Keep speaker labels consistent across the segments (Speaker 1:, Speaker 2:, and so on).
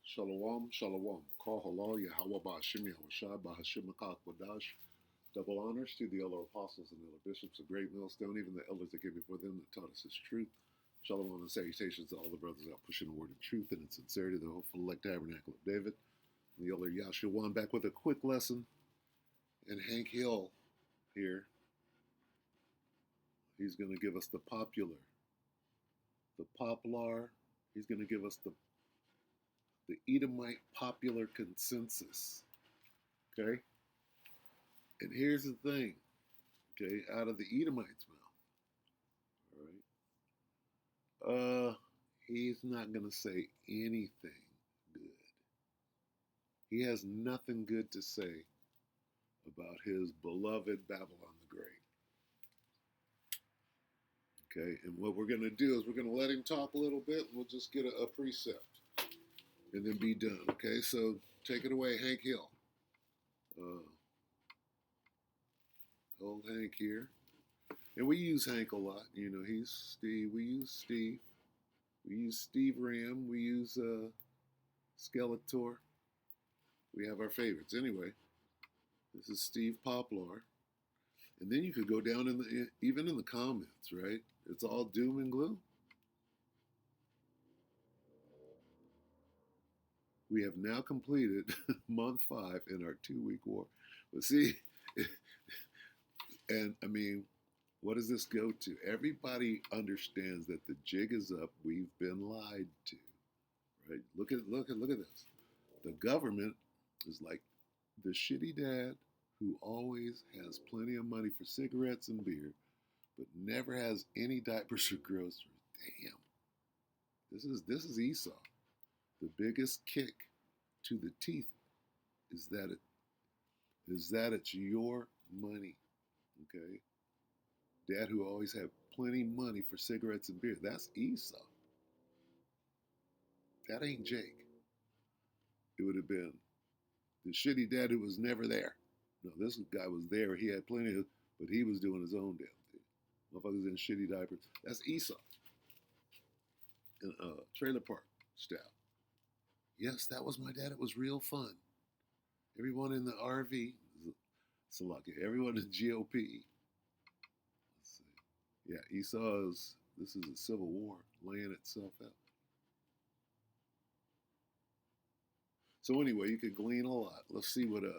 Speaker 1: Shalom, shalom. Kol halal Yahweh Ba'ashim Yahushua Ba'ashim Makak Wadash. Double honors to the elder apostles and elder bishops of Great Millstone, even the elders that came before them that taught us his truth. Shalom and salutations to all the brothers out pushing the word of truth and in sincerity, the hopeful elect tabernacle of David. And the elder Yahshua back with a quick lesson. And Hank Hill here, he's going to give us the poplar. He's going to give us the Edomite popular consensus. Okay? And here's the thing, okay, out of the Edomite's mouth, all right, he's not going to say anything good. He has nothing good to say about his beloved Babylon the Great. Okay, and what we're going to do is we're going to let him talk a little bit, and we'll just get a precept, and then be done, okay? So take it away, Hank Hill. Old Hank here. And we use Hank a lot. You know, he's Steve. We use Steve. We use Steve Ram. We use Skeletor. We have our favorites. Anyway, this is Steve Poplar. And then you could go down even in the comments, right? It's all doom and gloom. We have now completed month 5 in our 2-week war. But see, and I mean, what does this go to? Everybody understands that the jig is up. We've been lied to, right? Look at this. The government is like the shitty dad who always has plenty of money for cigarettes and beer, but never has any diapers or groceries. Damn, this is Esau. The biggest kick to the teeth is that it's your money, okay? Dad who always had plenty of money for cigarettes and beer. That's Esau. That ain't Jake. It would have been the shitty dad who was never there. No, this guy was there. He had plenty of, but he was doing his own damn thing. Motherfuckers in shitty diapers. That's Esau. In trailer park style. Yes, that was my dad. It was real fun. Everyone in the RV, Salaki, everyone in GOP. Let's see. Yeah, this is a civil war laying itself out. So anyway, you could glean a lot. Let's see what old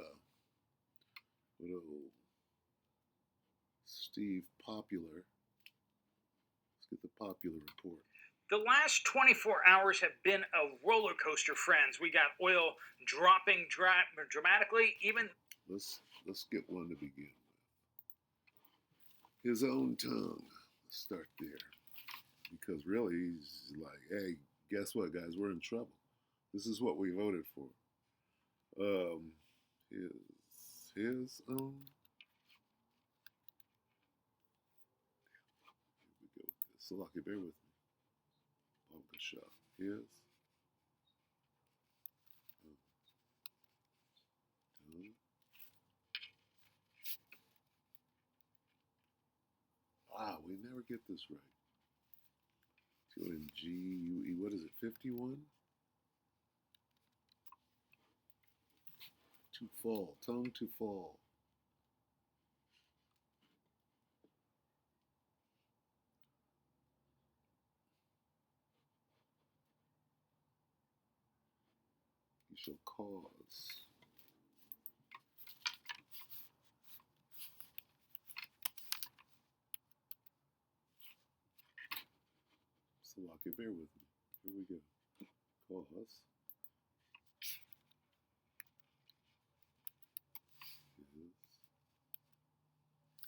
Speaker 1: Steve Popular. Let's get the Popular report.
Speaker 2: The last 24 hours have been a roller coaster, friends. We got oil dropping dramatically. Even
Speaker 1: let's get one to begin with. His own tongue. Let's start there, because really he's like, hey, guess what, guys? We're in trouble. This is what we voted for. His own. Here we go with this. Salaki, bear with me. His. Wow, we never get this right. G-U-E, what is it, 51? To fall, tongue to fall. You shall cause. Salaki, bear with me. Here we go. Cause.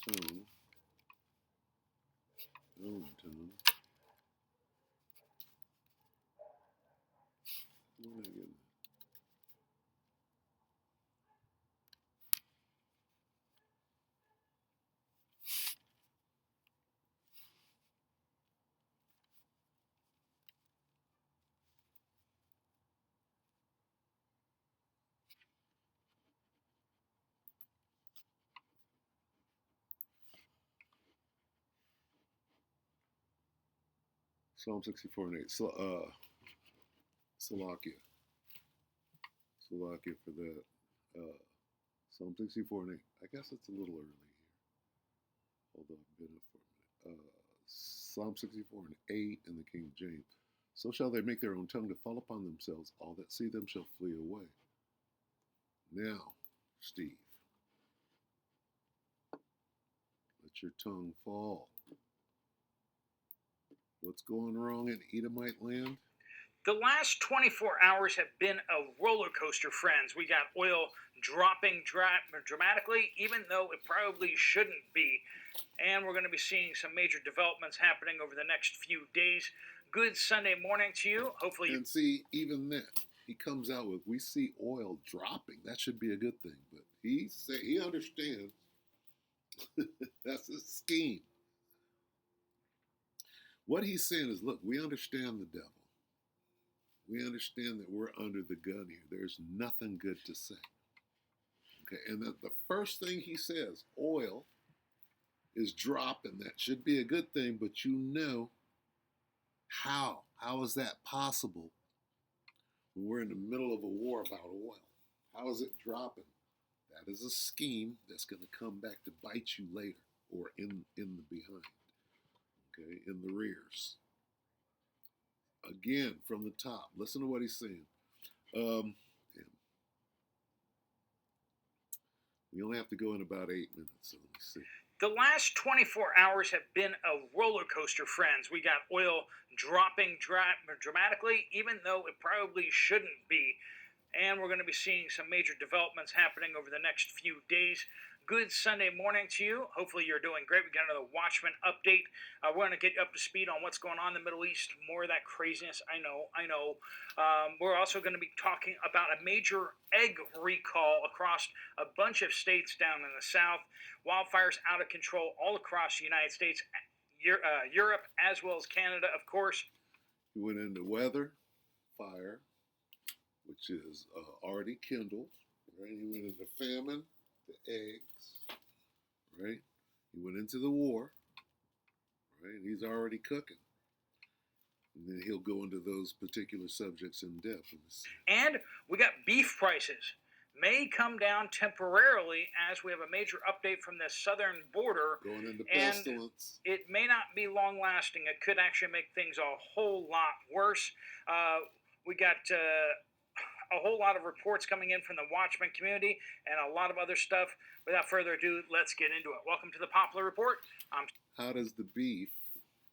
Speaker 1: Tone. Own tone. What am I getting? Psalm 64 and 8. Salakia. Slovakia for that. Psalm 64 and 8. I guess it's a little early here. Hold on a minute for a minute. Psalm 64 and 8 in the King James. So shall they make their own tongue to fall upon themselves. All that see them shall flee away. Now, Steve, let your tongue fall. What's going wrong in Edomite land?
Speaker 2: The last 24 hours have been a roller coaster, friends. We got oil dropping dramatically, even though it probably shouldn't be. And we're going to be seeing some major developments happening over the next few days. Good Sunday morning to you. Hopefully,
Speaker 1: And see, even that, he comes out with, we see oil dropping. That should be a good thing. But he understands that's a scheme. What he's saying is, look, we understand the devil. We understand that we're under the gun here. There's nothing good to say. Okay, and the first thing he says, oil is dropping. That should be a good thing, but you know how? How is that possible when we're in the middle of a war about oil? How is it dropping? That is a scheme that's going to come back to bite you later, or in the behind, okay, in the rears. Again, from the top, listen to what he's saying. We only have to go in about 8 minutes, so let me see.
Speaker 2: the last 24 hours have been a roller coaster, friends. We got oil dropping dramatically, even though it probably shouldn't be. And we're going to be seeing some major developments happening over the next few days. Good Sunday morning to you. Hopefully you're doing great. We got another Watchman update. We're going to get you up to speed on what's going on in the Middle East. More of that craziness. I know. We're also going to be talking about a major egg recall across a bunch of states down in the South. Wildfires out of control all across the United States, Europe, as well as Canada, of course.
Speaker 1: We went into weather, fire, which is already kindled, right? He went into famine, the eggs, right? He went into the war, right? He's already cooking. And then he'll go into those particular subjects in depth.
Speaker 2: And we got beef prices may come down temporarily as we have a major update from the southern border.
Speaker 1: Going into pestilence.
Speaker 2: It may not be long lasting. It could actually make things a whole lot worse. We got a whole lot of reports coming in from the Watchman community and a lot of other stuff. Without further ado, let's get into it. Welcome to the Poplar Report.
Speaker 1: How does the beef,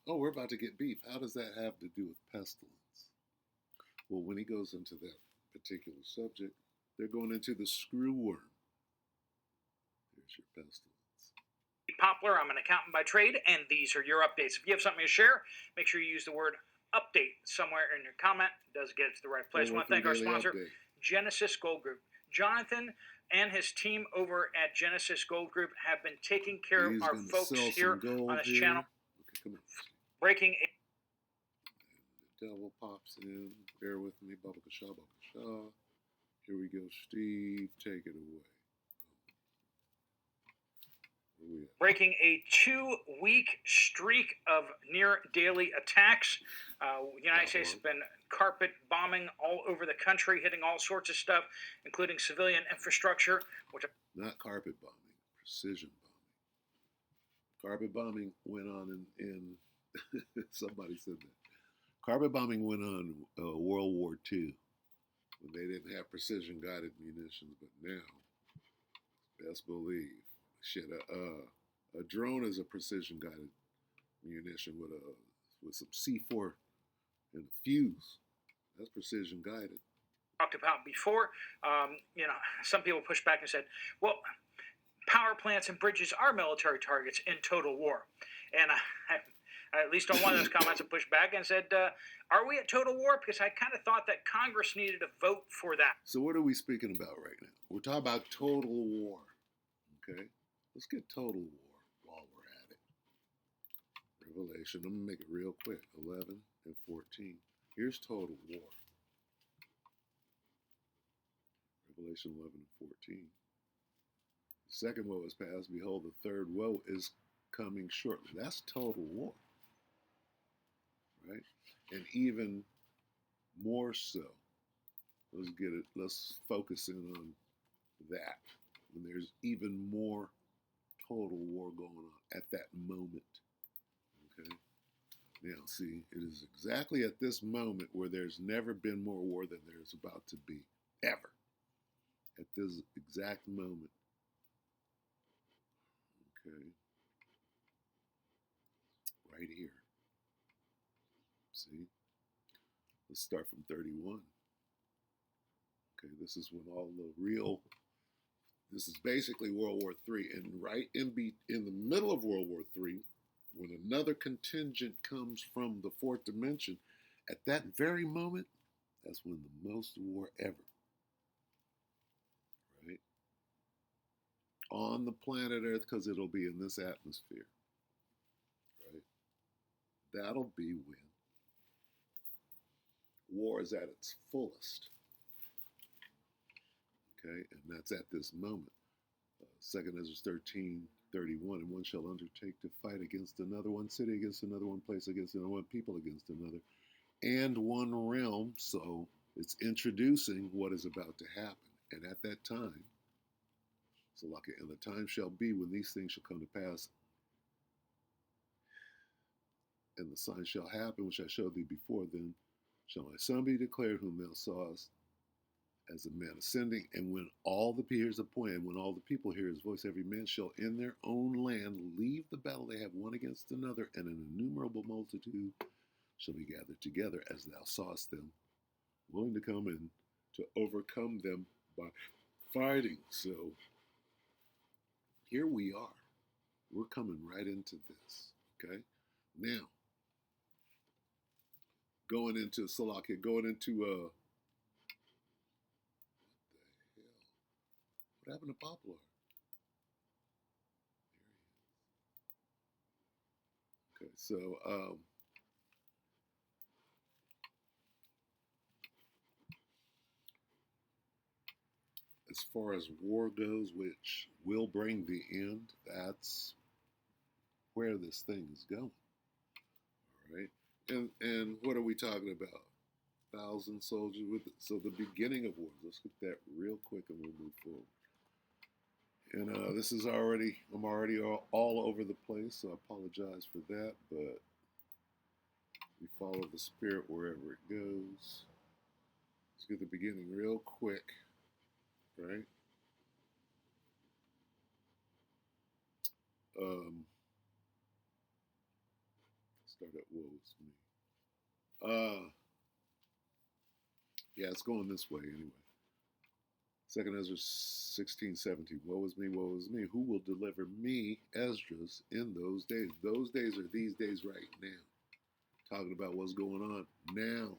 Speaker 1: we're about to get beef. How does that have to do with pestilence? Well, when he goes into that particular subject, they're going into the screwworm. Here's your pestilence.
Speaker 2: Poplar, I'm an accountant by trade, and these are your updates. If you have something to share, make sure you use the word update somewhere in your comment. It does get it to the right place. I want to thank our sponsor, Genesis Gold Group. Jonathan and his team over at Genesis Gold Group have been taking care of our folks here on this channel.
Speaker 1: Okay, come on.
Speaker 2: Breaking a...
Speaker 1: The devil pops in. Bear with me. Baba Kasha, Baba Kasha. Here we go, Steve. Take it away.
Speaker 2: Breaking a 2-week streak of near daily attacks. The United States has been carpet bombing all over the country, hitting all sorts of stuff, including civilian infrastructure.
Speaker 1: Not carpet bombing, precision bombing. Carpet bombing went on in somebody said that. Carpet bombing went on World War II when they didn't have precision guided munitions, but now, best believe, shit, a drone is a precision guided munition with some C4 and a fuse. That's precision guided.
Speaker 2: Talked about before, some people pushed back and said, well, power plants and bridges are military targets in total war. And I at least on one of those comments, I pushed back and said, are we at total war? Because I kind of thought that Congress needed to vote for that.
Speaker 1: So what are we speaking about right now? We're talking about total war. Okay? Let's get total war while we're at it. Revelation, I'm going to make it real quick. 11 and 14. Here's total war. Revelation 11 and 14. The second woe is past. Behold, the third woe is coming shortly. That's total war. Right? And even more so. Let's get it. Let's focus in on that. When there's even more total war going on at that moment. Okay. Now, see, it is exactly at this moment where there's never been more war than there's about to be, ever. At this exact moment. Okay. Right here. See? Let's start from 31. Okay, this is when all the real, this is basically World War III. And right in the middle of World War III, when another contingent comes from the fourth dimension, at that very moment, that's when the most war ever, right? On the planet Earth, because it'll be in this atmosphere, right? That'll be when war is at its fullest, okay? And that's at this moment. 2nd Ezra 13:31, and one shall undertake to fight against another, one city against another, one place against another, one people against another, and one realm. So it's introducing what is about to happen. And at that time, so like, and the time shall be when these things shall come to pass, and the sign shall happen, which I showed thee before. Then shall my son be declared, whom thou sawest, as a man ascending, and when all the peers appointed, when all the people hear his voice, every man shall in their own land leave the battle they have one against another, and an innumerable multitude shall be gathered together, as thou sawest them, willing to come and to overcome them by fighting. So here we are. We're coming right into this. Okay? Now, going into Salakia, going into what happened to Poplar? Okay, so as far as war goes, which will bring the end, that's where this thing is going. All right, and what are we talking about? 1,000 soldiers with it. So the beginning of war. Let's get that real quick, and we'll move forward. And this is already, I'm already all over the place, so I apologize for that, but we follow the spirit wherever it goes. Let's get the beginning real quick, right? Start at woe is me. Yeah, it's going this way anyway. 2nd Ezra 16:17. Woe is me, woe is me. Who will deliver me, Esdras, in those days? Those days are these days right now. Talking about what's going on now.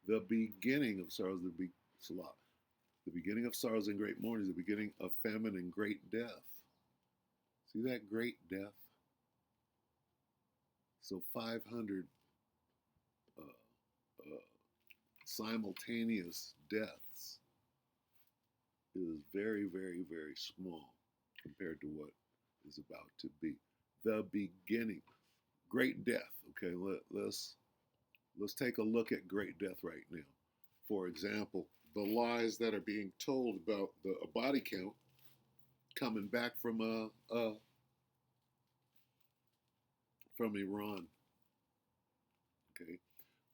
Speaker 1: The beginning of sorrows, the beginning of sorrows and great mourning, the beginning of famine and great death. See that great death? So 500 uh, uh, simultaneous deaths is very, very, very small compared to what is about to be. The beginning, great death. Okay, let's take a look at great death right now. For example, the lies that are being told about a body count coming back from Iran. Okay,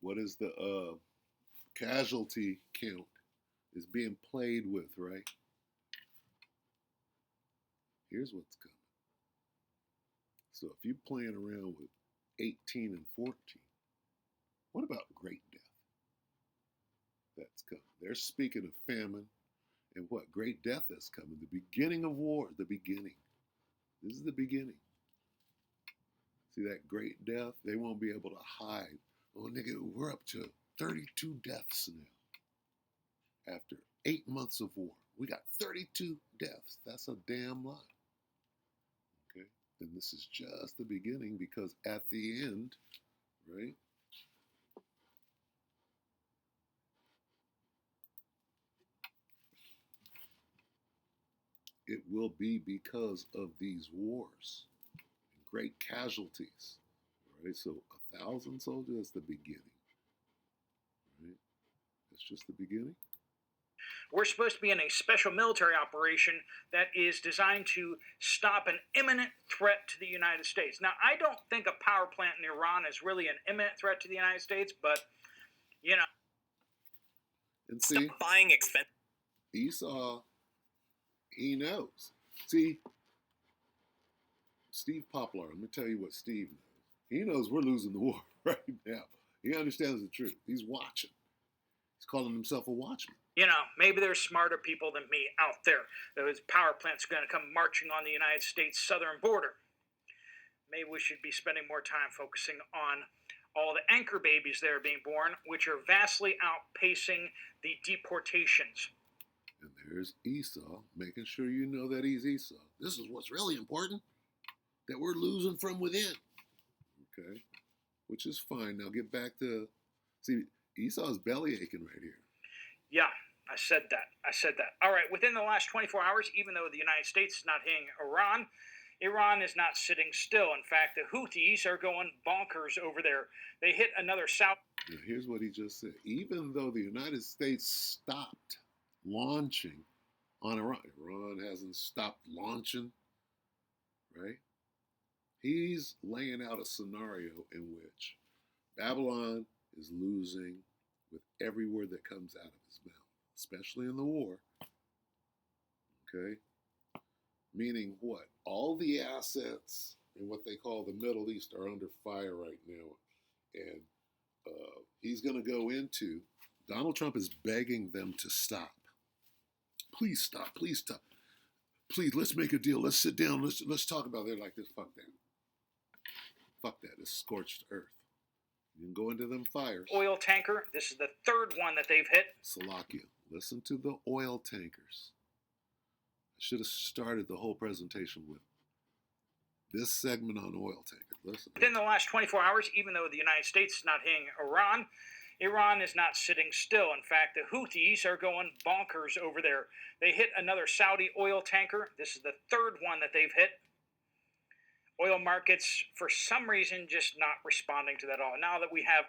Speaker 1: what is the casualty count is being played with, right? Here's what's coming. So if you're playing around with 18 and 14, what about great death? That's coming. They're speaking of famine and what? Great death that's coming. The beginning of war, the beginning. This is the beginning. See that great death? They won't be able to hide. Oh, nigga, we're up to 32 deaths now. After 8 months of war, we got 32 deaths. That's a damn lot. Okay? And this is just the beginning, because at the end, right? It will be because of these wars, great casualties. Right? So 1,000 soldiers, that's the beginning. Right? That's just the beginning.
Speaker 2: We're supposed to be in a special military operation that is designed to stop an imminent threat to the United States. Now, I don't think a power plant in Iran is really an imminent threat to the United States, but, you know.
Speaker 1: And see,
Speaker 2: Stop buying expensive.
Speaker 1: Esau, he knows. See, Steve Poplar, let me tell you what Steve knows. He knows we're losing the war right now. He understands the truth. He's watching. He's calling himself a watchman.
Speaker 2: You know, maybe there's smarter people than me out there. Those power plants are going to come marching on the United States southern border. Maybe we should be spending more time focusing on all the anchor babies that are being born, which are vastly outpacing the deportations.
Speaker 1: And there's Esau, making sure you know that he's Esau. This is what's really important, that we're losing from within. Okay? Which is fine. Now get back to, see, Esau's belly aching right here.
Speaker 2: Yeah, I said that. All right, within the last 24 hours, even though the United States is not hitting Iran, Iran is not sitting still. In fact, the Houthis are going bonkers over there. They hit another South.
Speaker 1: Now here's what he just said. Even though the United States stopped launching on Iran, Iran hasn't stopped launching, right? He's laying out a scenario in which Babylon is losing with every word that comes out of his mouth, especially in the war. Okay? Meaning what? All the assets in what they call the Middle East are under fire right now. And he's going to go into, Donald Trump is begging them to stop. Please stop. Please stop. Please, let's make a deal. Let's sit down. Let's talk about it like this. Fuck that. Fuck that. It's scorched earth. You can go into them fires.
Speaker 2: Oil tanker. This is the third one that they've hit.
Speaker 1: Salakia. Listen to the oil tankers. I should have started the whole presentation with this segment on oil tankers. Listen.
Speaker 2: Within the last 24 hours, even though the United States is not hitting Iran, Iran is not sitting still. In fact, the Houthis are going bonkers over there. They hit another Saudi oil tanker. This is the third one that they've hit. Oil markets, for some reason, just not responding to that at all. Now that we have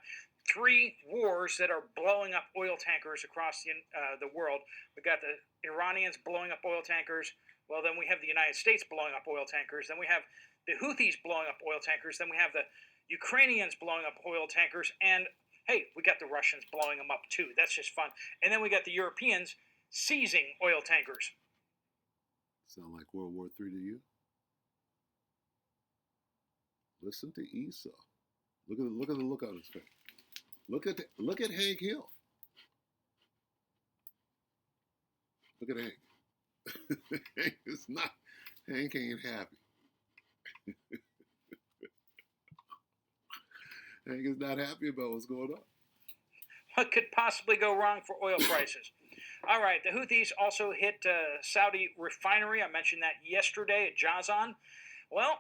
Speaker 2: 3 wars that are blowing up oil tankers across the world, we got the Iranians blowing up oil tankers. Well, then we have the United States blowing up oil tankers. Then we have the Houthis blowing up oil tankers. Then we have the Ukrainians blowing up oil tankers. And, hey, we got the Russians blowing them up, too. That's just fun. And then we got the Europeans seizing oil tankers.
Speaker 1: Sound like World War III to you? Listen to Esau. Look at the look on his face. Look at Hank Hill. Look at Hank. Hank ain't happy. Hank is not happy about what's going on.
Speaker 2: What could possibly go wrong for oil prices? All right, the Houthis also hit Saudi refinery. I mentioned that yesterday at Jazan. Well,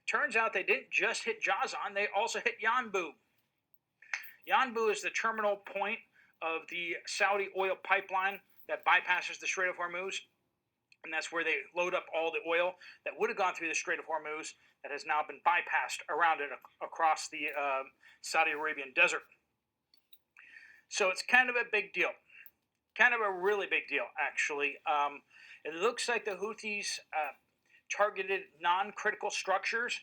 Speaker 2: turns out they didn't just hit Jazan, they also hit Yanbu. Yanbu is the terminal point of the Saudi oil pipeline that bypasses the Strait of Hormuz. And that's where they load up all the oil that would have gone through the Strait of Hormuz that has now been bypassed around it across the Saudi Arabian desert. So it's kind of a big deal. Kind of a really big deal, actually. It looks like the Houthis targeted non-critical structures.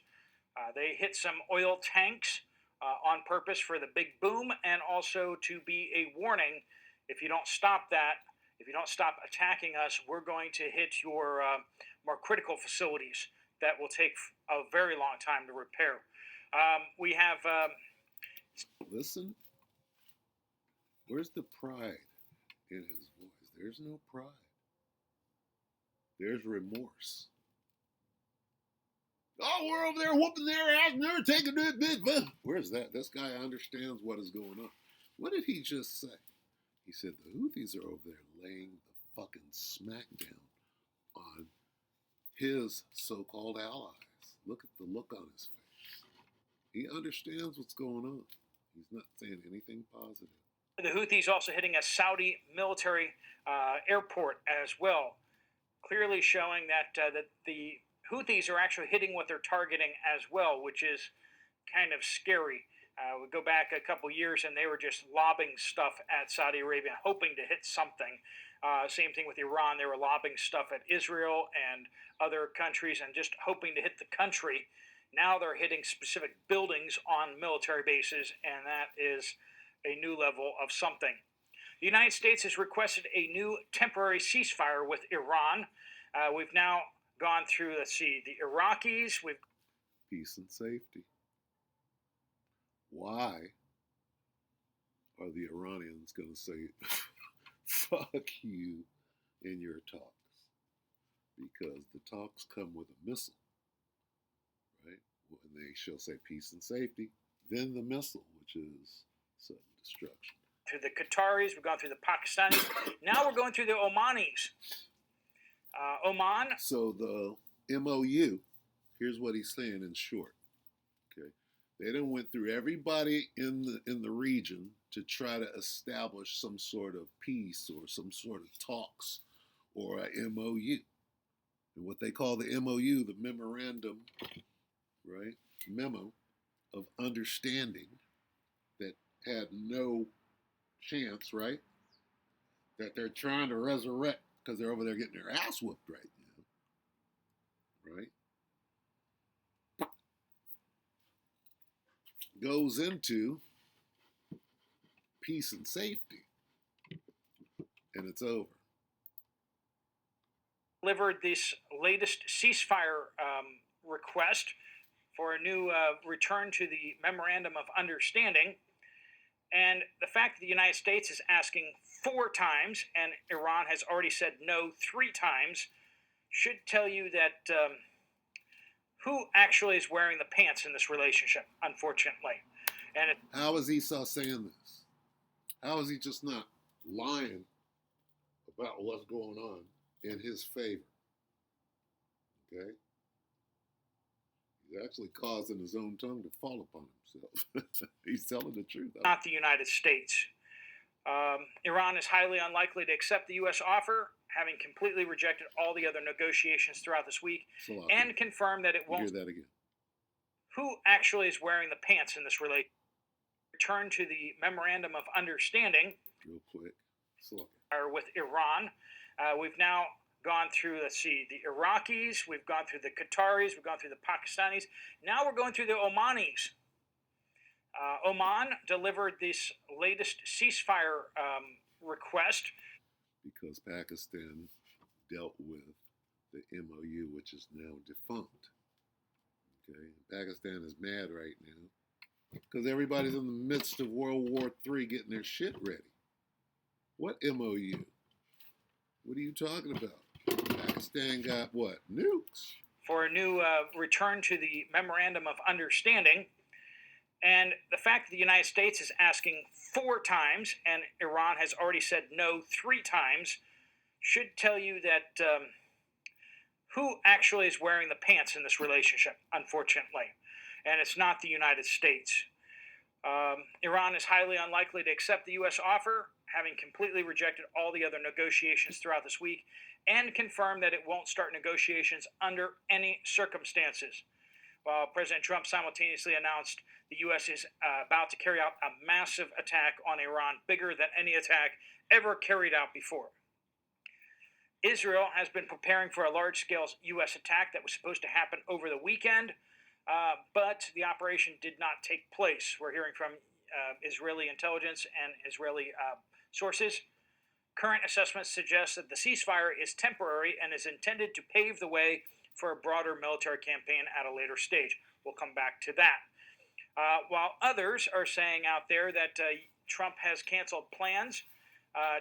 Speaker 2: They hit some oil tanks on purpose for the big boom, and also to be a warning, if you don't stop that, if you don't stop attacking us, we're going to hit your more critical facilities that will take a very long time to repair. We have...
Speaker 1: Listen, where's the pride in his voice? There's no pride. There's remorse. Oh, we're over there whooping their ass, never taking that bit. Where's that? This guy understands what is going on. What did he just say? He said the Houthis are over there laying the fucking smackdown on his so-called allies. Look at the look on his face. He understands what's going on. He's not saying anything positive.
Speaker 2: The Houthis also hitting a Saudi military airport as well, clearly showing that the Houthis are actually hitting what they're targeting as well, which is kind of scary. We go back a couple years and they were just lobbing stuff at Saudi Arabia, hoping to hit something. Same thing with Iran. They were lobbing stuff at Israel and other countries and just hoping to hit the country. Now they're hitting specific buildings on military bases, and that is a new level of something. The United States has requested a new temporary ceasefire with Iran. We've now gone through, let's see, the Iraqis. We've
Speaker 1: Peace and safety. Why are the Iranians going to say, fuck you in your talks? Because the talks come with a missile, right? When they shall say peace and safety, then the missile, which is sudden destruction.
Speaker 2: through the Qataris, we've gone through the Pakistanis. Now we're going through the Omanis. Oman.
Speaker 1: So the MOU, here's what he's saying in short. Okay, they done went through everybody in the region to try to establish some sort of peace or some sort of talks or a MOU. And what they call the MOU, the memorandum, right? Memo of understanding that had no chance, right? That they're trying to resurrect because they're over there getting their ass whooped right now, right? Goes into peace and safety, and it's over.
Speaker 2: Delivered this latest ceasefire request for a new return to the Memorandum of Understanding. And the fact that the United States is asking 4 times and Iran has already said no 3 times should tell you that who actually is wearing the pants in this relationship, unfortunately. And
Speaker 1: how is Esau saying this? How is he just not lying about what's going on in his favor? Okay? He's actually causing his own tongue to fall upon himself. He's telling the truth.
Speaker 2: Not the United States. Iran is highly unlikely to accept the U.S. offer, having completely rejected all the other negotiations throughout this week, and confirmed that it won't.
Speaker 1: Hear that again.
Speaker 2: Who actually is wearing the pants in this relationship? Return to the Memorandum of Understanding.
Speaker 1: Real quick.
Speaker 2: With Iran. We've now gone through, let's see, the Iraqis. We've gone through the Qataris. We've gone through the Pakistanis. Now we're going through the Omanis. Oman delivered this latest ceasefire request.
Speaker 1: Because Pakistan dealt with the MOU, which is now defunct. Okay, Pakistan is mad right now because everybody's in the midst of World War III getting their shit ready. What MOU? What are you talking about? Pakistan got what? Nukes.
Speaker 2: For a new return to the Memorandum of Understanding. And the fact that the United States is asking 4 times and Iran has already said no 3 times should tell you that who actually is wearing the pants in this relationship, unfortunately. And it's not the United States. Iran is highly unlikely to accept the U.S. offer, having completely rejected all the other negotiations throughout this week, and confirmed that it won't start negotiations under any circumstances. While President Trump simultaneously announced the U.S. is about to carry out a massive attack on Iran, bigger than any attack ever carried out before. Israel has been preparing for a large-scale U.S. attack that was supposed to happen over the weekend, but the operation did not take place. We're hearing from Israeli intelligence and Israeli sources. Current assessments suggest that the ceasefire is temporary and is intended to pave the way for a broader military campaign at a later stage. We'll come back to that. While others are saying out there that Trump has canceled plans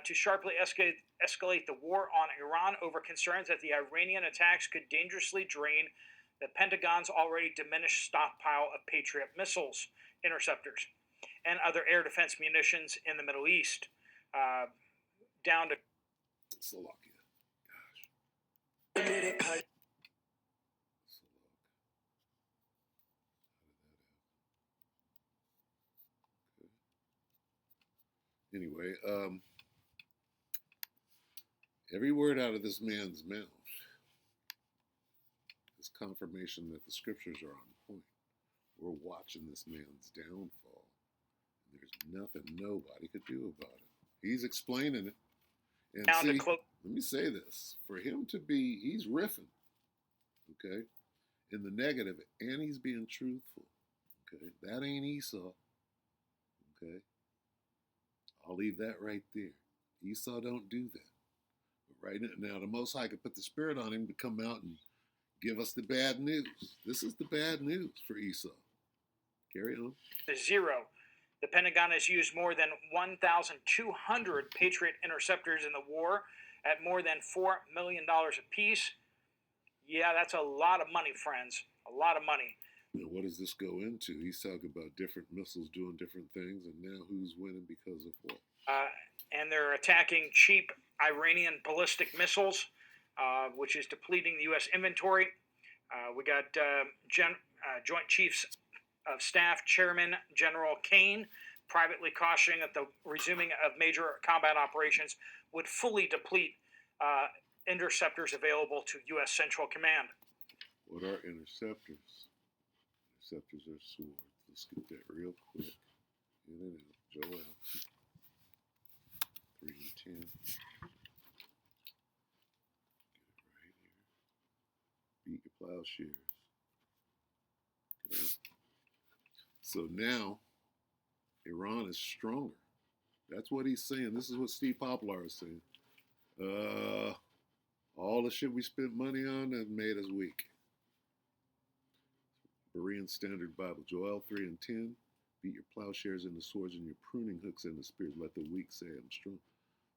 Speaker 2: to sharply escalate the war on Iran over concerns that the Iranian attacks could dangerously drain the Pentagon's already diminished stockpile of Patriot missiles, interceptors, and other air defense munitions in the Middle East. Down to
Speaker 1: Slovakia. Gosh. Anyway, every word out of this man's mouth is confirmation that the scriptures are on point. We're watching this man's downfall. And there's nothing nobody could do about it. He's explaining it. And
Speaker 2: Down to
Speaker 1: see,
Speaker 2: close.
Speaker 1: let me say this: for him to be, he's riffing, okay, in the negative, and he's being truthful. Okay, that ain't Esau. Okay, I'll leave that right there. Esau don't do that. But right now, the Most High could put the spirit on him to come out and give us the bad news. This is the bad news for Esau. Carry on.
Speaker 2: To zero. The Pentagon has used more than 1,200 Patriot interceptors in the war at more than $4 million apiece. Yeah, that's a lot of money, friends. A lot of money.
Speaker 1: Now, what does this go into? He's talking about different missiles doing different things, and now who's winning because of what?
Speaker 2: And they're attacking cheap Iranian ballistic missiles, which is depleting the U.S. inventory. We got Joint Chiefs of Staff Chairman General Kane privately cautioning that the resuming of major combat operations would fully deplete interceptors available to U.S. Central Command.
Speaker 1: What are interceptors? Interceptors are swords. Let's get that real quick. In and out. Joel 3 and 10. Get it right here. Beat your plowshares. Okay. So now, Iran is stronger. That's what he's saying. This is what Steve Poplar is saying. All the shit we spent money on has made us weak. Berean Standard Bible, Joel 3 and 10. Beat your plowshares into swords and your pruning hooks into spears. Let the weak say, I'm strong.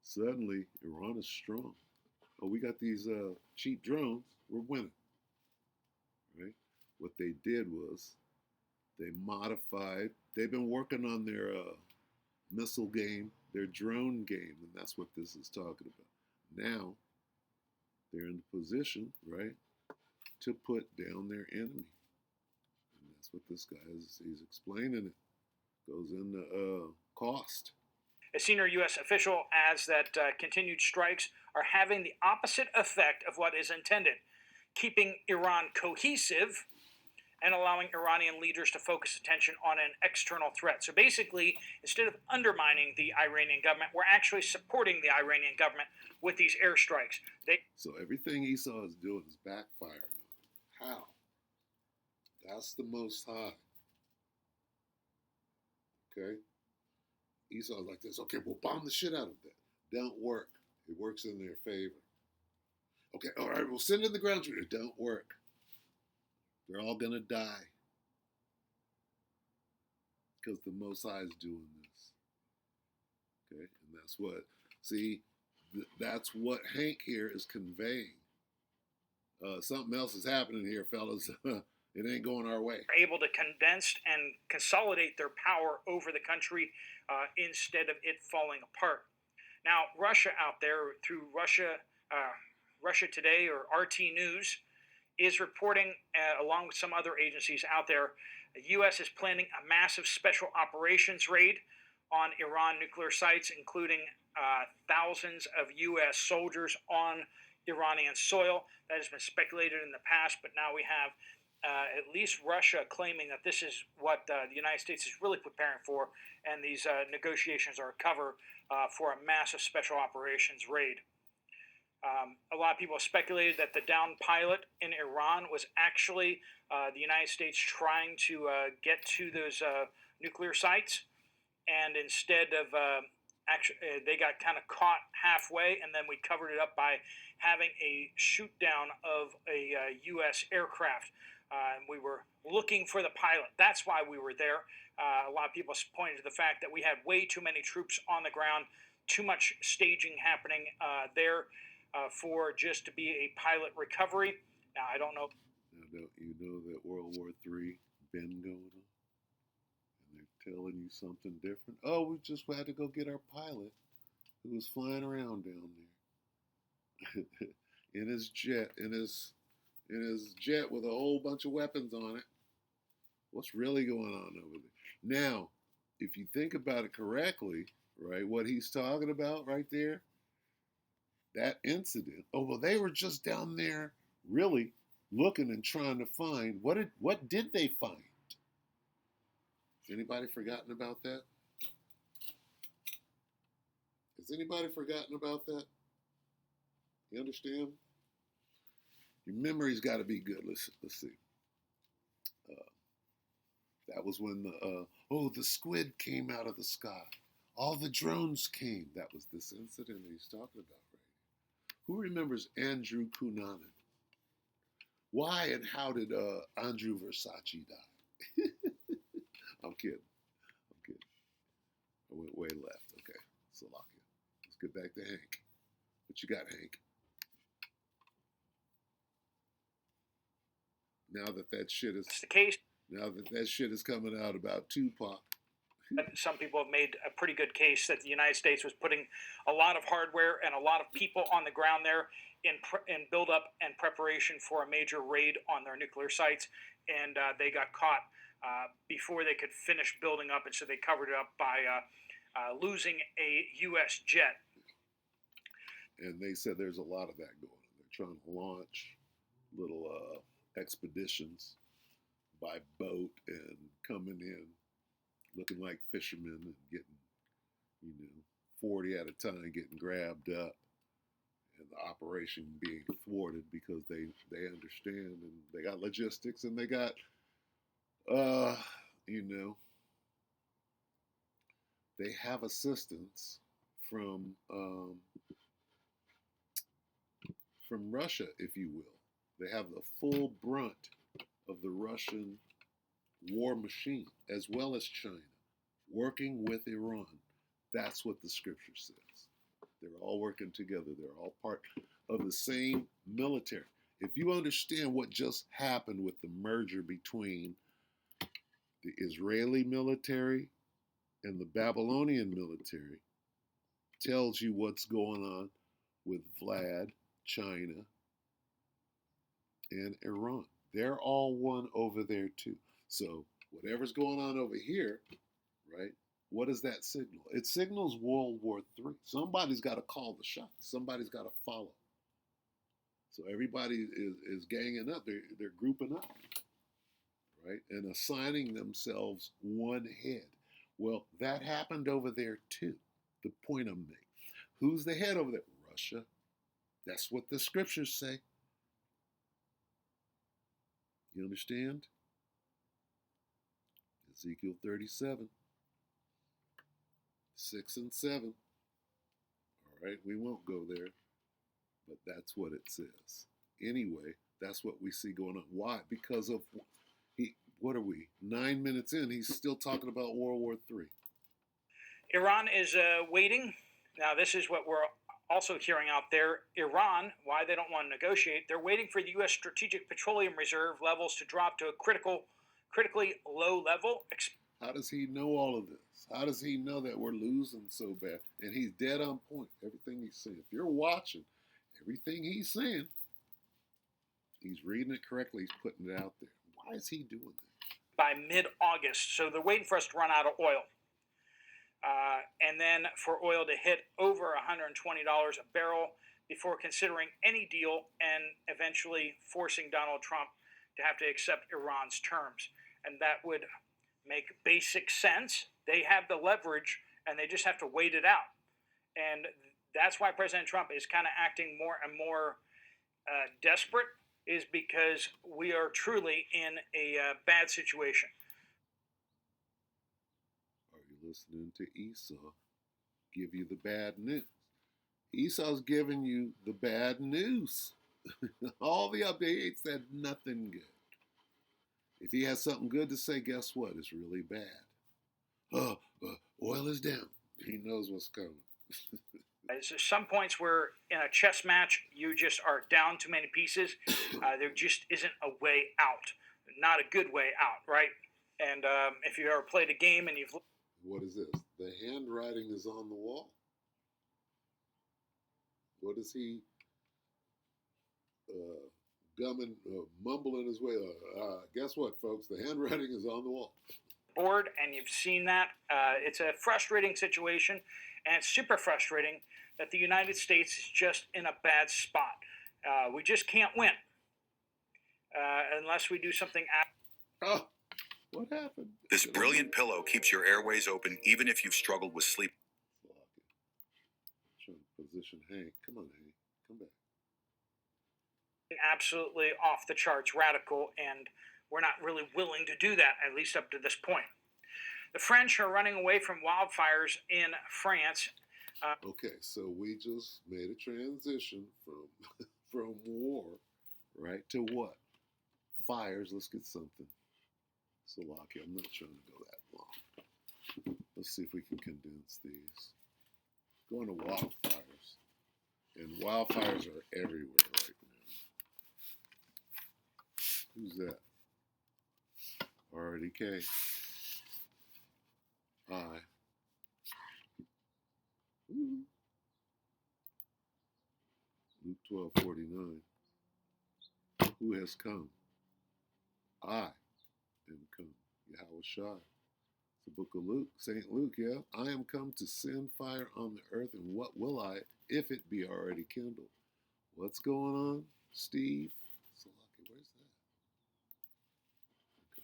Speaker 1: Suddenly, Iran is strong. Oh, we got these cheap drones. We're winning. Right? What they did was they modified. They've been working on their missile game, their drone game, and that's what this is talking about. Now, they're in the position, right, to put down their enemy. And that's what this guy is, he's explaining it. Goes into cost.
Speaker 2: A senior U.S. official adds that continued strikes are having the opposite effect of what is intended, keeping Iran cohesive and allowing Iranian leaders to focus attention on an external threat. So basically, instead of undermining the Iranian government, we're actually supporting the Iranian government with these airstrikes.
Speaker 1: So everything Esau is doing is backfiring. How? That's the Most High. Okay? Esau's like this. Okay, we'll bomb the shit out of that. Don't work. It works in their favor. Okay, all right, we'll send in the ground troops. It don't work. They're all going to die. Because the Most High is doing this. Okay, and that's what, see, that's what Hank here is conveying. Something else is happening here, fellas. It ain't going our way.
Speaker 2: Are able to condense and consolidate their power over the country instead of it falling apart. Now, Russia out there, through Russia Today or RT News, is reporting, along with some other agencies out there, the U.S. is planning a massive special operations raid on Iran nuclear sites, including thousands of U.S. soldiers on Iranian soil. That has been speculated in the past, but now we have at least Russia claiming that this is what the United States is really preparing for, and these negotiations are a cover for a massive special operations raid. A lot of people have speculated that the downed pilot in Iran was actually the United States trying to get to those nuclear sites, and instead of they got kind of caught halfway, and then we covered it up by having a shoot down of a U.S. aircraft. And we were looking for the pilot. That's why we were there. A lot of people pointed to the fact that we had way too many troops on the ground, too much staging happening there for just to be a pilot recovery. Now, I don't know.
Speaker 1: Now, don't you know that World War III been going on? And they're telling you something different? Oh, we just had to go get our pilot who was flying around down there in his jet, in his jet with a whole bunch of weapons on it. What's really going on over there? Now, if you think about it correctly, right, what he's talking about right there, that incident. Oh, well, they were just down there really looking and trying to find, what did they find? Has anybody forgotten about that? Has anybody forgotten about that? You understand? Your memory's got to be good. Let's see. Uh, that was when the squid came out of the sky. All the drones came. That was this incident he's talking about, right? Who remembers Andrew Cunanan? Why and how did Andrew Versace die? I'm kidding. I'm kidding. I went way left. Okay, Salakia. Let's get back to Hank. What you got, Hank? Now that shit is
Speaker 2: It's the case.
Speaker 1: Now that shit is coming out about Tupac.
Speaker 2: Some people have made a pretty good case that the United States was putting a lot of hardware and a lot of people on the ground there in build up and preparation for a major raid on their nuclear sites, and they got caught before they could finish building up, and so they covered it up by losing a U.S. jet.
Speaker 1: And they said there's a lot of that going on. They're trying to launch little expeditions by boat and coming in looking like fishermen and getting, 40 at a time getting grabbed up, and the operation being thwarted because they understand and they got logistics and they got, they have assistance from Russia, if you will. They have the full brunt of the Russian war machine, as well as China, working with Iran. That's what the scripture says. They're all working together. They're all part of the same military. If you understand what just happened with the merger between the Israeli military and the Babylonian military, tells you what's going on with Vlad, China, and Iran. They're all one over there too. So whatever's going on over here, right? What does that signal? It signals World War III. Somebody's got to call the shots. Somebody's got to follow. So everybody is ganging up. They're grouping up, right? And assigning themselves one head. Well, that happened over there too. The point I'm making. Who's the head over there? Russia. That's what the scriptures say. You understand? Ezekiel 37, 6 and 7. All right, we won't go there, but that's what it says. Anyway, that's what we see going on. Why? Because of what are we? 9 minutes in, he's still talking about World War III.
Speaker 2: Iran is waiting. Now, this is what we're also hearing out there. Iran, why they don't want to negotiate, they're waiting for the U.S. Strategic Petroleum Reserve levels to drop to a critically low level.
Speaker 1: How does he know all of this? How does he know that we're losing so bad? And he's dead on point. Everything he's saying. If you're watching, everything he's saying, he's reading it correctly. He's putting it out there. Why is he doing that?
Speaker 2: By mid-August. So they're waiting for us to run out of oil. And then for oil to hit over $120 a barrel before considering any deal and eventually forcing Donald Trump to have to accept Iran's terms. And that would make basic sense. They have the leverage and they just have to wait it out. And that's why President Trump is kind of acting more and more desperate, is because we are truly in a bad situation.
Speaker 1: Are you listening to Esau give you the bad news? Esau's giving you the bad news. All the updates said nothing good. If he has something good to say, guess what? It's really bad. Oil is down. He knows what's coming.
Speaker 2: There's some points where in a chess match, you just are down too many pieces. There just isn't a way out. Not a good way out, right? And if you ever played a game and you've...
Speaker 1: What is this? The handwriting is on the wall. What is he mumbling his way? Guess what, folks? The handwriting is on the wall.
Speaker 2: Board, and you've seen that. It's a frustrating situation, and it's super frustrating that the United States is just in a bad spot. We just can't win unless we do something.
Speaker 1: Oh, what happened?
Speaker 3: This brilliant pillow keeps your airways open even if you've struggled with sleep.
Speaker 1: Trying to position Hank. Come on, Hank. Come back.
Speaker 2: absolutely off the charts radical, and we're not really willing to do that, at least up to this point. The French are running away from wildfires in France.
Speaker 1: Okay, so we just made a transition from from war, right, to what? Fires. Let's get something. So, Lockie, I'm not trying to go that long. Let's see if we can condense these. Going to wildfires. And wildfires are everywhere right now. Who's that? RDK. I. Ooh. Luke 12:49. Who has come? I am come. Yahweh Shai. It's the book of Luke, St. Luke, yeah. I am come to send fire on the earth, and what will I if it be already kindled? What's going on, Steve? Salaki, where's that? Okay.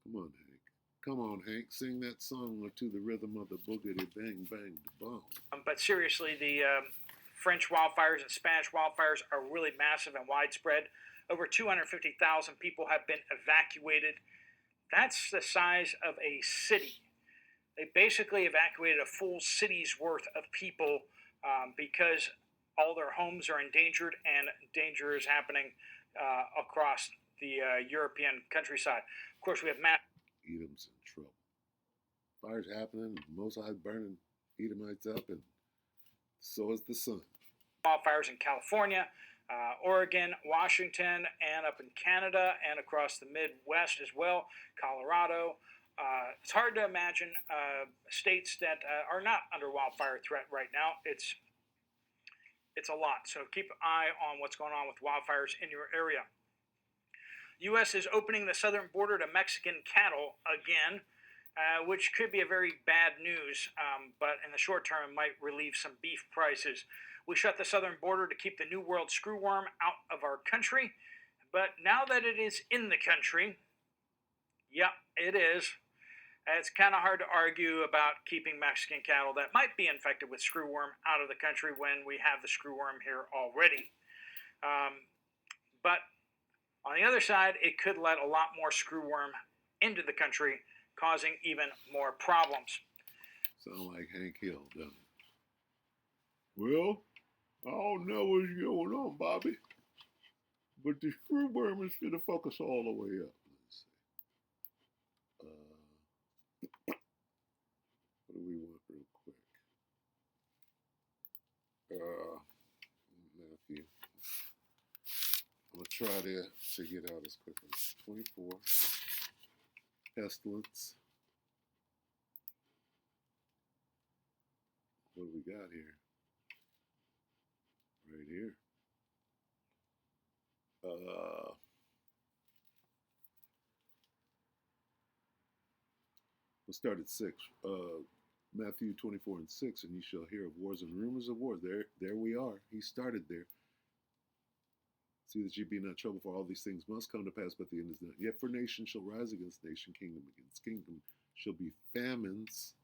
Speaker 1: Come on, Hank. Come on, Hank. Sing that song to the rhythm of the boogity bang bang da bong.
Speaker 2: But seriously, the French wildfires and Spanish wildfires are really massive and widespread. Over 250,000 people have been evacuated. That's the size of a city. They basically evacuated a full city's worth of people because all their homes are endangered, and danger is happening across the European countryside. Of course, we have
Speaker 1: Edom's in trouble. Fires happening, Most High burning Edomites up, and so is the sun.
Speaker 2: wildfires in California, Oregon, Washington, and up in Canada and across the Midwest as well, Colorado. It's hard to imagine states that are not under wildfire threat right now. It's a lot. So keep an eye on what's going on with wildfires in your area. U.S. is opening the southern border to Mexican cattle again, which could be a very bad news, but in the short term it might relieve some beef prices. We shut the southern border to keep the New World screwworm out of our country, but now that it is in the country, yeah, it is. It's kind of hard to argue about keeping Mexican cattle that might be infected with screwworm out of the country when we have the screwworm here already. But on the other side, it could let a lot more screwworm into the country, causing even more problems.
Speaker 1: Sound like Hank Hill, doesn't it? Well, I don't know what's going on, Bobby, but the screwworm is going to fuck us all the way up. Let's see. What do we want real quick? Matthew. I'm going to try to get out as quickly. 24. Pestilence. What do we got here? Right here. We'll start at 6. Matthew 24 and 6, and you shall hear of wars and rumors of wars. There we are. He started there. See that ye be not troubled, for all these things must come to pass, but the end is not. Yet for nation shall rise against nation, kingdom against kingdom. Shall be famines.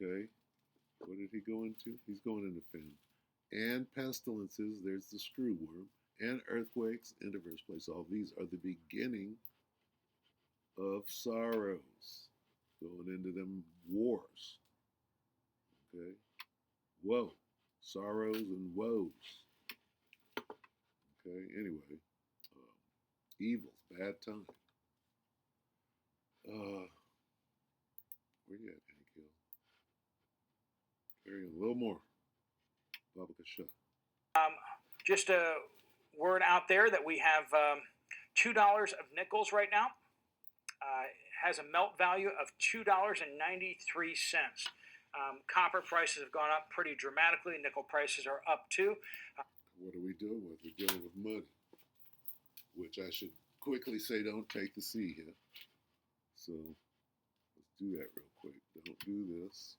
Speaker 1: Okay. What did he go into? He's going into famine. And pestilences, there's the screwworm, and earthquakes in diverse places. All these are the beginning of sorrows. Going into them wars. Okay. Woe. Sorrows and woes. Okay, anyway. Evils, bad time. Where you at, Hank Hill? Carry a little more. Baba Kasha.
Speaker 2: Just a word out there that we have $2 of nickels right now. Has a melt value of $2.93. Copper prices have gone up pretty dramatically. Nickel prices are up too.
Speaker 1: What are we dealing with? We're dealing with money, which I should quickly say don't take the C here. So let's do that real quick. Don't do this.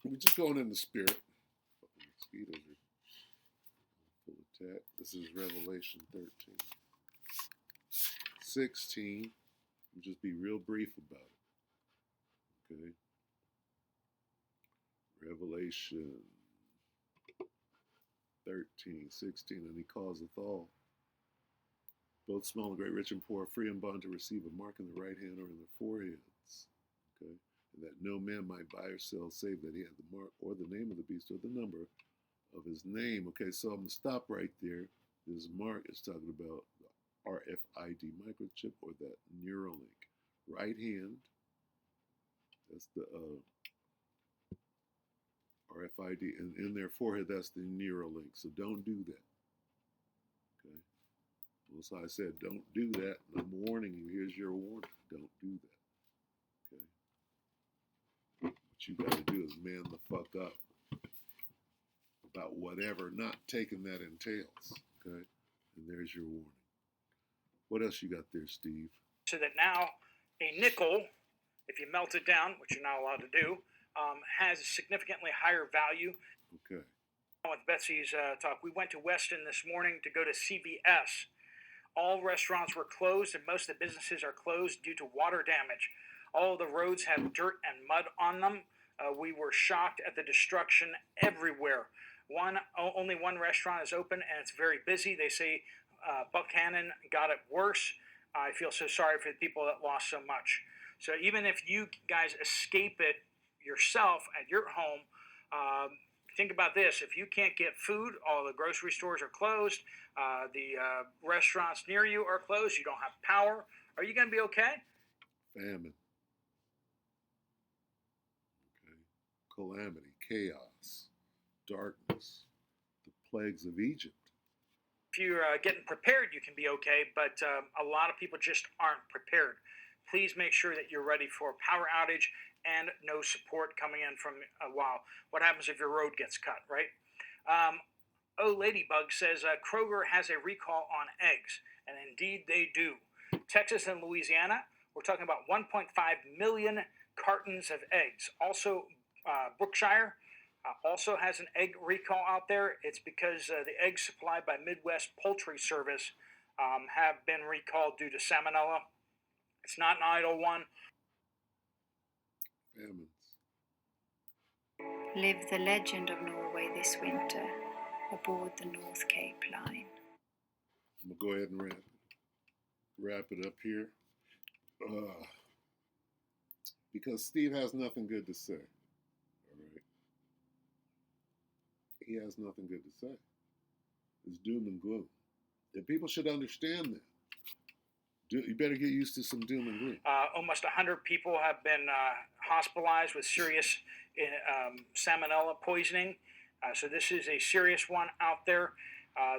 Speaker 1: We're just going in the spirit. Fucking mosquitoes are full attack. This is Revelation 13. 16. We'll just be real brief about it. Okay. Revelation 13, 16, and he causeth all, both small and great, rich and poor, free and bond, to receive a mark in the right hand or in their foreheads. Okay? And that no man might buy or sell save that he had the mark or the name of the beast or the number of his name. Okay, so I'm going to stop right there. This mark is talking about the RFID microchip or that Neuralink. Right hand, that's the RFID, and in their forehead, that's the Neuralink. So don't do that. Okay. Well, so I said, don't do that. And I'm warning you. Here's your warning. Don't do that. Okay. What you got to do is man the fuck up about whatever not taking that entails. Okay. And there's your warning. What else you got there, Steve?
Speaker 2: So that now a nickel, if you melt it down, which you're not allowed to do, has a significantly higher value.
Speaker 1: Okay.
Speaker 2: With Betsy's talk, we went to Weston this morning to go to CVS. All restaurants were closed and most of the businesses are closed due to water damage. All of the roads have dirt and mud on them. We were shocked at the destruction everywhere. Only one restaurant is open and it's very busy. They say Buckhannon got it worse. I feel so sorry for the people that lost so much. So even if you guys escape it yourself at your home, think about this. If you can't get food, all the grocery stores are closed, the restaurants near you are closed, you don't have power, are you going to be okay?
Speaker 1: Famine. Okay. Calamity, chaos, darkness, the plagues of Egypt.
Speaker 2: If you're getting prepared, you can be okay, but a lot of people just aren't prepared. Please make sure that you're ready for a power outage and no support coming in from a while. What happens if your road gets cut, right? Ladybug says Kroger has a recall on eggs, and indeed they do. Texas and Louisiana, we're talking about 1.5 million cartons of eggs. Also, Brookshire also has an egg recall out there. It's because the eggs supplied by Midwest Poultry Service have been recalled due to salmonella. It's not an idle one.
Speaker 1: Famines.
Speaker 4: Live the legend of Norway this winter aboard the North Cape line.
Speaker 1: I'm going to go ahead and wrap it up here. Because Steve has nothing good to say. All right. He has nothing good to say. It's doom and gloom. And people should understand that. You better get used to some doom and gloom.
Speaker 2: Almost 100 people have been hospitalized with serious salmonella poisoning. So this is a serious one out there.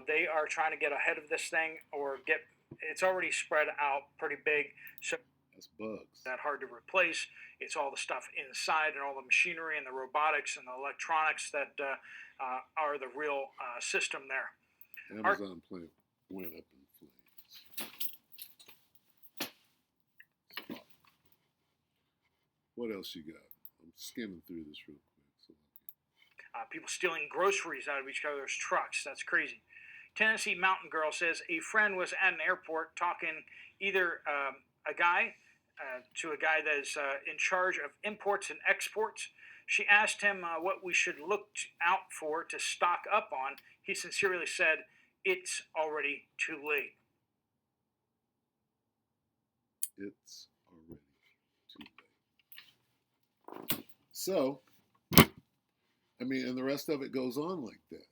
Speaker 2: They are trying to get ahead of this thing it's already spread out pretty big. So
Speaker 1: that's bugs.
Speaker 2: That hard to replace. It's all the stuff inside and all the machinery and the robotics and the electronics that are the real system there.
Speaker 1: Amazon plant went up in flames. What else you got? I'm skimming through this real quick.
Speaker 2: People stealing groceries out of each other's trucks. That's crazy. Tennessee Mountain Girl says a friend was at an airport talking either a guy to a guy that is in charge of imports and exports. She asked him what we should look out for to stock up on. He sincerely said, "It's already too late."
Speaker 1: It's already too late. So, I mean, and the rest of it goes on like that.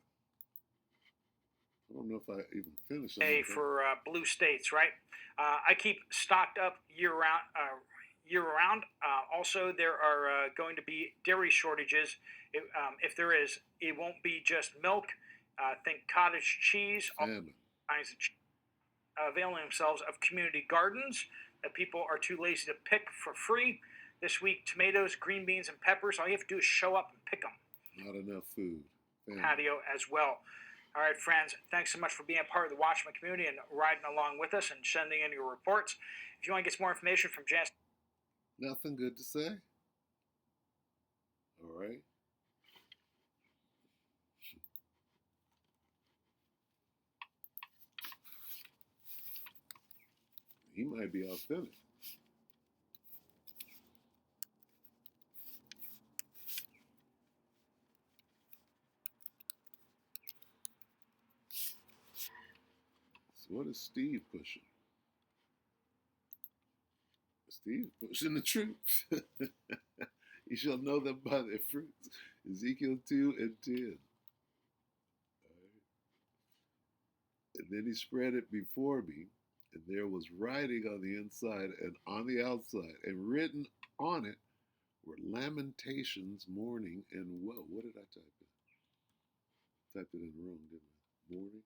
Speaker 1: I don't know if I even finished.
Speaker 2: For blue states, right? I keep stocked up year round. Also, there are going to be dairy shortages. If there is, it won't be just milk. Think cottage cheese. Availing themselves of community gardens that people are too lazy to pick for free. This week, tomatoes, green beans, and peppers. All you have to do is show up and pick them.
Speaker 1: Not enough food.
Speaker 2: Patio as well. All right, friends, thanks so much for being a part of the Watchman community and riding along with us and sending in your reports. If you want to get some more information from Jess.
Speaker 1: Nothing good to say? All right. He might be out finished. So what is Steve pushing? Steve pushing the truth. You shall know them by their fruits. Ezekiel 2 and 10. And then he spread it before me, and there was writing on the inside and on the outside, and written on it were lamentations, mourning, and woe. What did I type in? Typed it in wrong, didn't I? Mourning.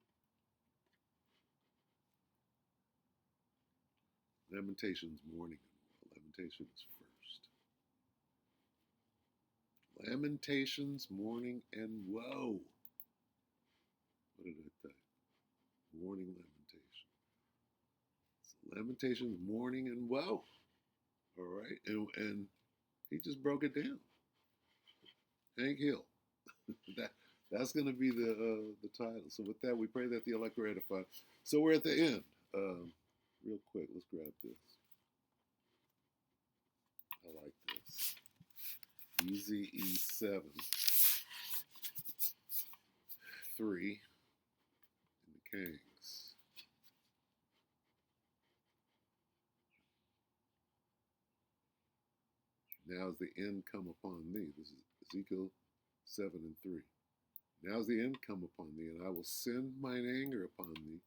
Speaker 1: Lamentations, mourning, and woe. Lamentation is first. Lamentations, mourning, and woe. What did I type? Mourning, lamentation. So lamentations, mourning, and woe. All right, and he just broke it down. Hank Hill. That's going to be the title. So with that, we pray that the elect are edified. So we're at the end. Real quick, let's grab this. I like this. Easy E7, 3 in the Kings. Now is the end come upon thee. This is Ezekiel 7 and 3. Now is the end come upon thee, and I will send mine anger upon thee,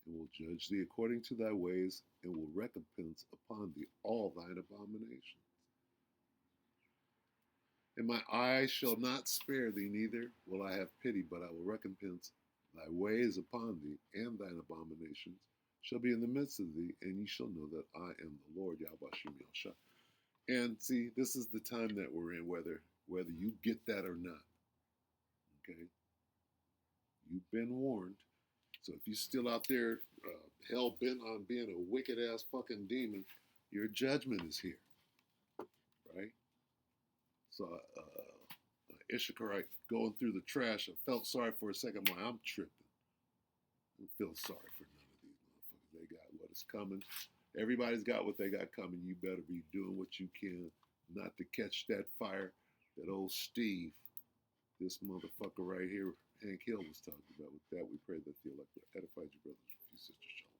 Speaker 1: and will judge thee according to thy ways, and will recompense upon thee all thine abominations. And my eye shall not spare thee, neither will I have pity, but I will recompense thy ways upon thee, and thine abominations shall be in the midst of thee, and ye shall know that I am the Lord, Yahweh Shem Yahshua. And see, this is the time that we're in, whether you get that or not. Okay? You've been warned. So if you're still out there hell bent on being a wicked ass fucking demon, your judgment is here. Right? So Issacharite going through the trash, I felt sorry for a second. I'm tripping. I don't feel sorry for none of these motherfuckers. They got what is coming. Everybody's got what they got coming. You better be doing what you can not to catch that fire that old Steve, this motherfucker right here, Hank Hill was talking about. With that, we pray that the elect edifies you, brothers and sisters.